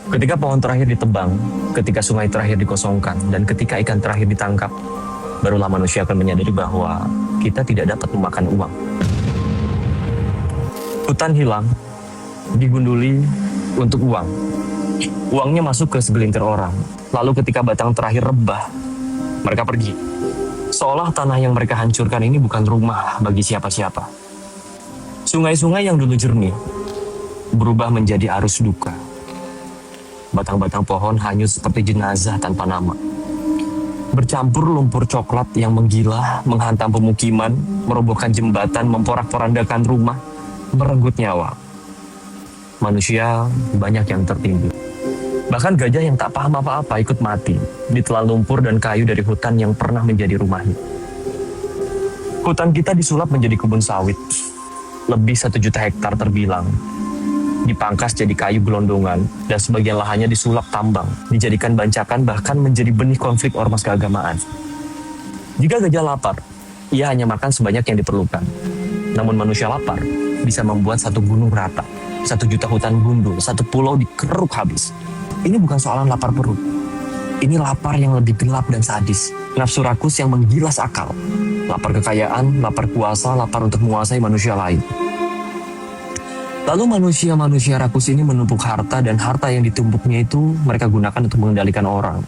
Ketika pohon terakhir ditebang, ketika sungai terakhir dikosongkan, dan ketika ikan terakhir ditangkap, barulah manusia akan menyadari bahwa kita tidak dapat memakan uang. Hutan hilang, digunduli untuk uang. Uangnya masuk ke segelintir orang. Lalu ketika batang terakhir rebah, mereka pergi. Seolah tanah yang mereka hancurkan ini bukan rumah bagi siapa-siapa. Sungai-sungai yang dulu jernih berubah menjadi arus duka. Batang-batang pohon hanyut seperti jenazah tanpa nama. Bercampur lumpur coklat yang menggila, menghantam pemukiman, merobohkan jembatan, memporak-porandakan rumah, merenggut nyawa. Manusia banyak yang tertimbun. Bahkan gajah yang tak paham apa-apa ikut mati, ditelan lumpur dan kayu dari hutan yang pernah menjadi rumahnya. Hutan kita disulap menjadi kebun sawit. Lebih 1 juta hektar terbilang. Dipangkas jadi kayu gelondongan, dan sebagian lahannya disulap tambang, dijadikan bancakan bahkan menjadi benih konflik ormas keagamaan. Jika gajah lapar, ia hanya makan sebanyak yang diperlukan. Namun manusia lapar bisa membuat 1 gunung rata, 1 juta hutan gundul, 1 pulau dikeruk habis. Ini bukan soalan lapar perut. Ini lapar yang lebih gelap dan sadis. Nafsu rakus yang menggilas akal. Lapar kekayaan, lapar kuasa, lapar untuk menguasai manusia lain. Lalu manusia-manusia rakus ini menumpuk harta, dan harta yang ditumpuknya itu mereka gunakan untuk mengendalikan orang.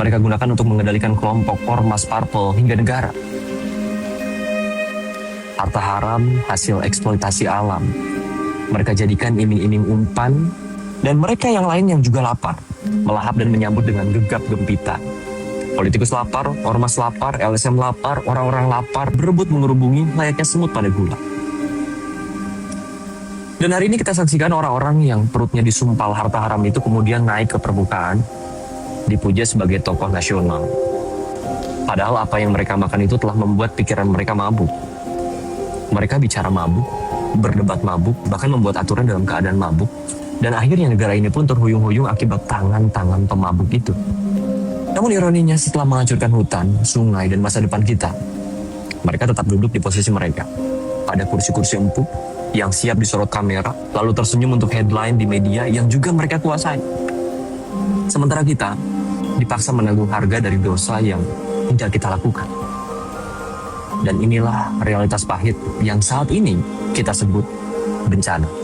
Mereka gunakan untuk mengendalikan kelompok, ormas, parpol, hingga negara. Harta haram hasil eksploitasi alam. Mereka jadikan iming-iming umpan, dan mereka yang lain yang juga lapar, melahap dan menyambut dengan gegap gempita. Politikus lapar, ormas lapar, LSM lapar, orang-orang lapar, berebut mengerubungi layaknya semut pada gula. Dan hari ini kita saksikan orang-orang yang perutnya disumpal harta haram itu kemudian naik ke permukaan, dipuja sebagai tokoh nasional. Padahal apa yang mereka makan itu telah membuat pikiran mereka mabuk. Mereka bicara mabuk, berdebat mabuk, bahkan membuat aturan dalam keadaan mabuk. Dan akhirnya negara ini pun terhuyung-huyung akibat tangan-tangan pemabuk itu. Namun ironinya setelah menghancurkan hutan, sungai, dan masa depan kita, mereka tetap duduk di posisi mereka, pada kursi-kursi empuk, yang siap disorot kamera, lalu tersenyum untuk headline di media yang juga mereka kuasai. Sementara kita dipaksa menanggung harga dari dosa yang tidak kita lakukan. Dan inilah realitas pahit yang saat ini kita sebut bencana.